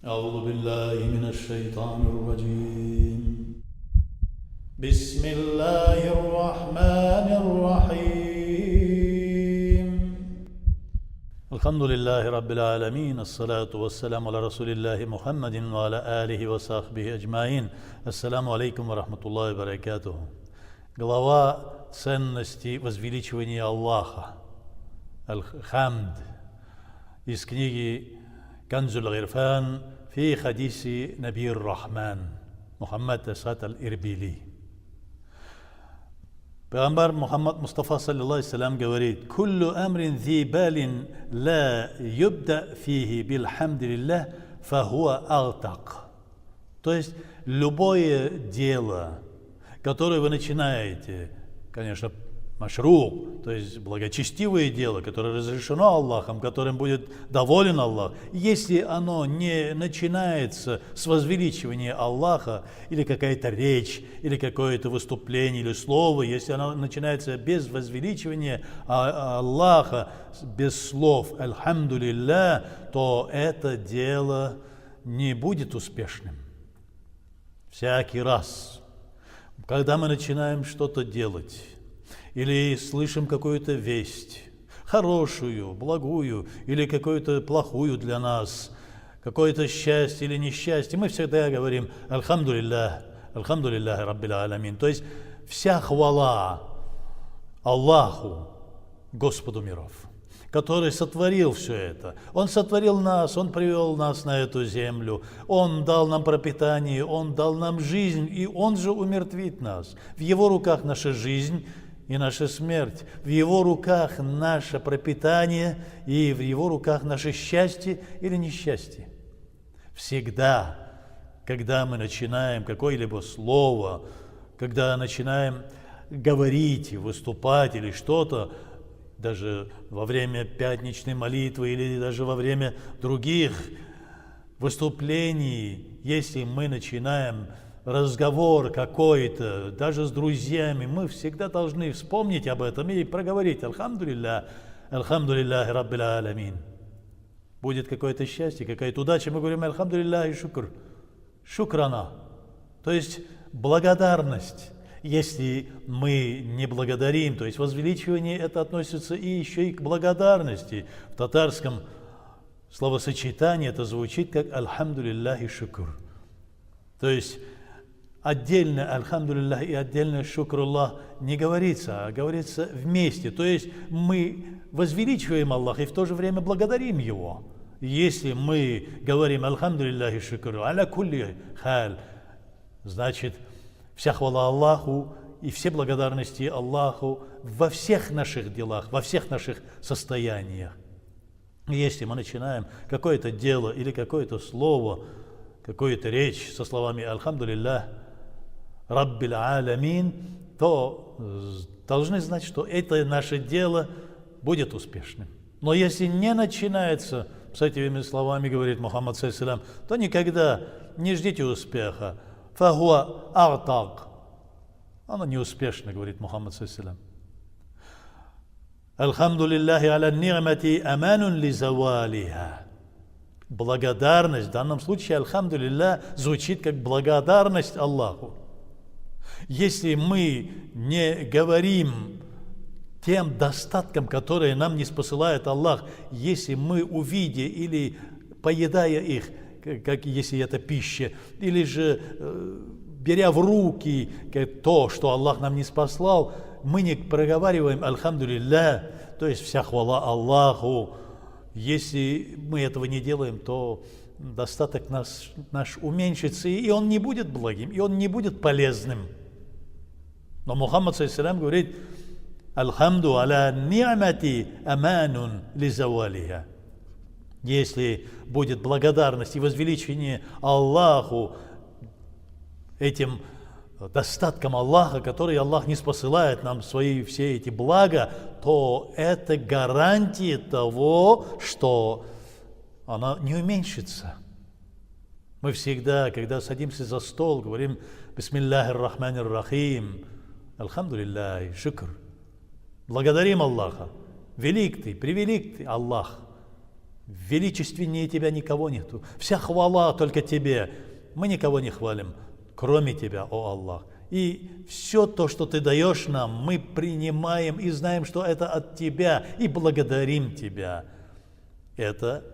أعوذ بالله من الشيطان الرجيم. بسم الله الرحمن الرحيم. الحمد لله رب العالمين. الصلاة والسلام على رسول الله محمد وعلى آله وصحبه أجمعين. Ассаламу алейкум ва рахматуллахи ва баракатуху. Глава ценности возвеличивания Аллаха. Аль-Хамд. Из книги Канзуль Гирфан фи хадиси Наби Рахман Мухаммад Асад Аль-Ирбили. Пайгамбар Мухаммад Мустафа саллаллаху алейхи салям говорит: «Куллу амрин зи балин ла юбда фихи бильхамдилиллах фахуа алтак». То есть любое дело, которое вы начинаете, конечно, машру, то есть благочестивое дело, которое разрешено Аллахом, которым будет доволен Аллах, если оно не начинается с возвеличивания Аллаха, или какая-то речь, или какое-то выступление, или слово, если оно начинается без возвеличивания Аллаха, без слов «Альхамдулиллах», то это дело не будет успешным. Всякий раз, когда мы начинаем что-то делать, или слышим какую-то весть, хорошую, благую, или какую-то плохую для нас, какое-то счастье или несчастье, мы всегда говорим «Альхамдулиллах, Альхамдулиллах Раббил Аламин». То есть вся хвала Аллаху, Господу миров, который сотворил все это. Он сотворил нас, Он привел нас на эту землю, Он дал нам пропитание, Он дал нам жизнь, и Он же умертвит нас. В Его руках наша жизнь и наша смерть, в Его руках наше пропитание, и в Его руках наше счастье или несчастье. Всегда, когда мы начинаем какое-либо слово, когда начинаем говорить, выступать или что-то, даже во время пятничной молитвы или даже во время других выступлений, если мы начинаем разговор какой-то, даже с друзьями, мы всегда должны вспомнить об этом и проговорить «Альхамдулиллах, Альхамдулиллахи Раббил Аламин». Будет какое-то счастье, какая-то удача, мы говорим «Альхамдулиллах и шукр», «шукрана», то есть благодарность. Если мы не благодарим, то есть возвеличивание это относится и еще и к благодарности. В татарском словосочетании это звучит как «Альхамдулиллах и шукр». То есть отдельно «Альхамдулиллах» и отдельно «Шукруллах» не говорится, а говорится вместе. То есть мы возвеличиваем Аллаха и в то же время благодарим Его. Если мы говорим «Альхамдулиллах и шукр», «Аля кулли халь», значит, вся хвала Аллаху и все благодарности Аллаху во всех наших делах, во всех наших состояниях. Если мы начинаем какое-то дело или какое-то слово, какую-то речь со словами «Альхамдулиллах, Раббил Аламин», то должны знать, что это наше дело будет успешным. Но если не начинается с этими словами, говорит Мухаммад саллаллаху, то никогда не ждите успеха. Фахуа артак. Оно неуспешно, говорит Мухаммад саллаллаху. Альхамдулиллахи аля ни'мати аманун ли завалиха. Благодарность, в данном случае альхамдулиллах звучит как благодарность Аллаху. Если мы не говорим тем достаткам, которые нам не спосылает Аллах, если мы, увидя или поедая их, как если это пища, или же беря в руки то, что Аллах нам не спаслал, мы не проговариваем «Альхамдулиллах», то есть вся хвала Аллаху. Если мы этого не делаем, то достаток наш уменьшится, и он не будет благим, и он не будет полезным. Но Мухаммад саллаллаху говорит «Альхамду аля ни'мати аманун ли завалиха». Если будет благодарность и возвеличение Аллаху, этим достатком Аллаха, который Аллах не спосылает нам свои все эти блага, то это гарантия того, что она не уменьшится. Мы всегда, когда садимся за стол, говорим «Бисмиллахир рахманир рахим», «Альхамдулиллахи, шукр». Благодарим Аллаха. Велик Ты, превелик Ты, Аллах. Величественнее тебя никого нету. Вся хвала только тебе. Мы никого не хвалим, кроме тебя, о Аллах. И все то, что ты даешь нам, мы принимаем и знаем, что это от тебя, и благодарим тебя. Это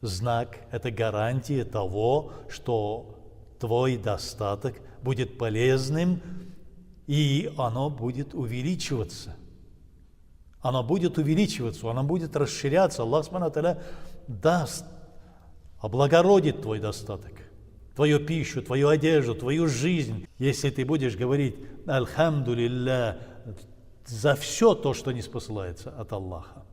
знак, это гарантия того, что твой достаток будет полезным, и оно будет увеличиваться. Оно будет увеличиваться, оно будет расширяться. Аллах Субхану ва Тааля даст, облагородит твой достаток, твою пищу, твою одежду, твою жизнь. Если ты будешь говорить «Альхамду лилля» за все то, что не спосылается от Аллаха.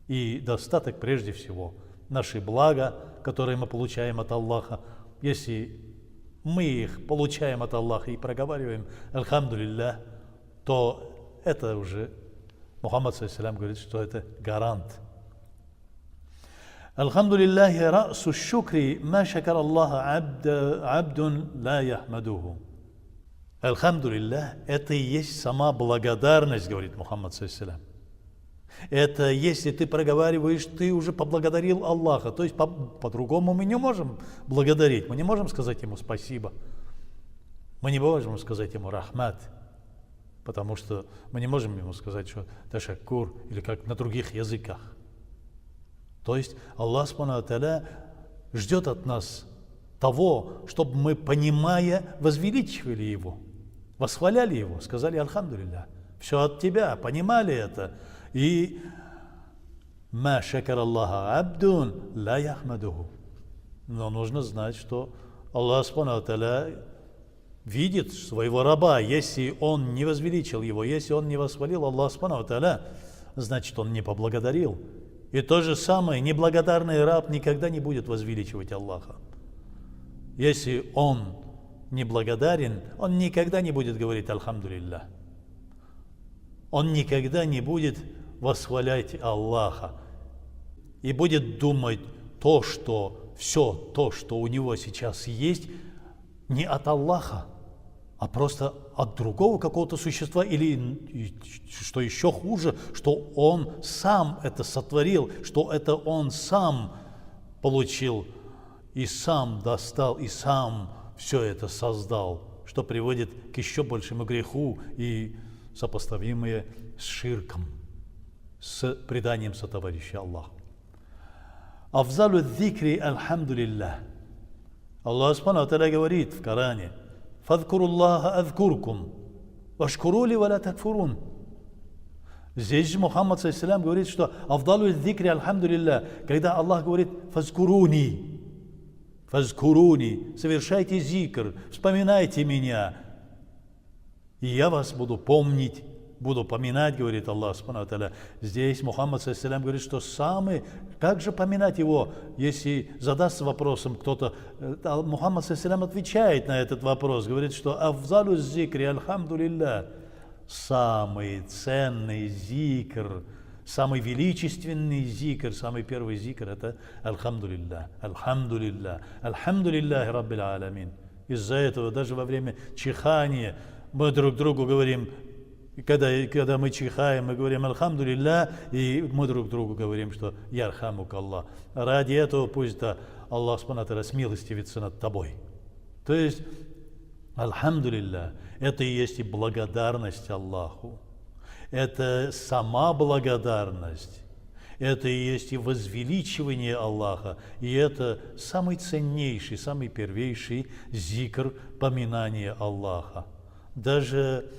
И достаток прежде всего, наши блага, которые мы получаем от Аллаха, если мы их получаем от Аллаха и проговариваем «Альхамду лилля», то это уже Мухаммад ﷺ говорит, что это гарант. Алхамду лиллахи расу шукри ма шакар Аллаха абдун ла яхмадуху. Алхамду лиллах, это и есть сама благодарность, говорит Мухаммад ﷺ. Это если ты проговариваешь, ты уже поблагодарил Аллаха. То есть по-другому мы не можем благодарить. Мы не можем сказать ему спасибо. Мы не можем сказать ему рахмат. Потому что мы не можем ему сказать, что ташаккур, или как на других языках. То есть Аллах Субхану ва Тааля ждет от нас того, чтобы мы, понимая, возвеличивали Его, восхваляли Его, сказали «Альхамду лилля». Все от Тебя, понимали это. И «Ма шакар Аллаха абдун ла яхмадуху». Но нужно знать, что Аллах Субхану ва Тааля видит своего раба, если он не возвеличил его, если он не восхвалил Аллах Субхану ва Тааля, значит, он не поблагодарил. И то же самое, неблагодарный раб никогда не будет возвеличивать Аллаха. Если он неблагодарен, он никогда не будет говорить «Альхамду лилля». Он никогда не будет восхвалять Аллаха и будет думать все то, что у него сейчас есть, не от Аллаха, а просто от другого какого-то существа, или, что еще хуже, что он сам это сотворил, что это он сам получил, и сам достал, и сам все это создал, что приводит к еще большему греху и сопоставимое с ширком, с преданием сотоварища Аллаху. Афзалу дзикри альхамду лилля. Аллах Субхану ва Тааля говорит в Коране: «Фадкуруллаха адкуркум, вашкурули ва ла такфурун». Здесь же Мухаммад ﷺ говорит, что «Афдалу дзикри альхамду лилля», когда Аллах говорит «Фазкуруни», «Фазкуруни», совершайте зикр, вспоминайте меня, и я вас буду помнить, буду поминать, говорит Аллах Субхану ва Тааля. Здесь Мухаммад ﷺ говорит, что как же поминать его, если задастся вопросом кто-то. Мухаммад ﷺ отвечает на этот вопрос, говорит, что «Афзалу зикри альхамду лилля», самый ценный зикр, самый величественный зикр, самый первый зикр — это «Альхамду лилля», «Альхамду лилля», «Альхамду лиллахи раббил аламин». Из-за этого даже во время чихания мы друг другу говорим, когда мы чихаем, мы говорим «Альхамду лилля», и мы друг другу говорим, что «Ярхамук Аллах». Ради этого пусть Аллах Субхану ва Тааля смилостивится над тобой. То есть «Альхамду лилля» — это и есть и благодарность Аллаху. Это сама благодарность. Это и есть и возвеличивание Аллаха. И это самый ценнейший, самый первейший зикр поминания Аллаха. Даже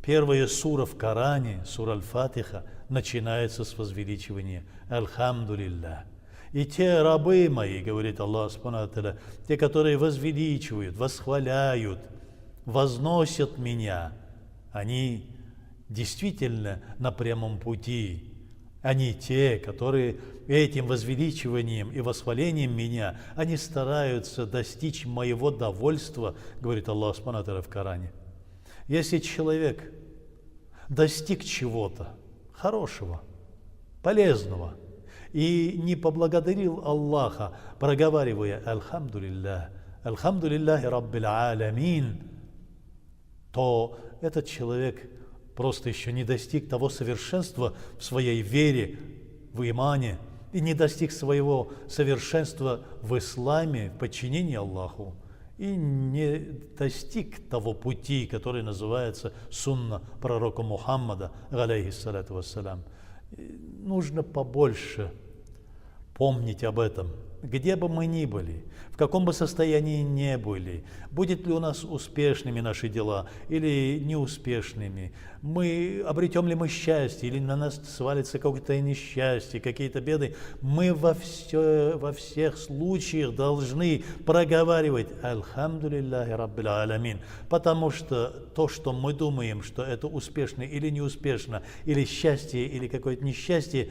первая сура в Коране, сура Аль-Фатиха, начинается с возвеличивания «Альхамду лилля». И те рабы мои, говорит Аллах Субхану ва Тааля, те, которые возвеличивают, восхваляют, возносят меня, они действительно на прямом пути. Они те, которые этим возвеличиванием и восхвалением меня, они стараются достичь моего довольства, говорит Аллах Субхану ва Тааля в Коране. Если человек достиг чего-то хорошего, полезного, и не поблагодарил Аллаха, проговаривая «Альхамду лилля», «Альхамду лиллахи раббил аламин», то этот человек просто еще не достиг того совершенства в своей вере, в имане, и не достиг своего совершенства в исламе, в подчинении Аллаху, и не достиг того пути, который называется сунна пророка Мухаммада, алейхиссалату вассалям. Нужно побольше помнить об этом, где бы мы ни были, в каком бы состоянии ни были, будет ли у нас успешными наши дела или неуспешными, обретем ли мы счастье или на нас свалится какое-то несчастье, какие-то беды, мы во всех случаях должны проговаривать «Альхамдулиллахи Раббил Аламин», потому что то, что мы думаем, что это успешно или неуспешно, или счастье, или какое-то несчастье,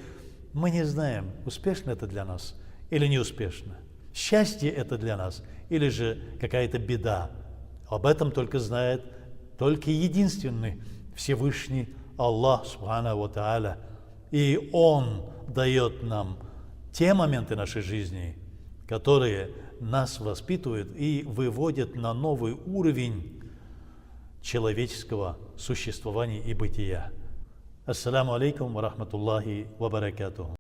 мы не знаем, успешно это для нас или неуспешно. Счастье это для нас или же какая-то беда. Об этом только знает только единственный Всевышний Аллах Субханаху ва Тааля. И Он дает нам те моменты нашей жизни, которые нас воспитывают и выводят на новый уровень человеческого существования и бытия. Ассаламу алейкум ва рахматуллахи ва баракатуху.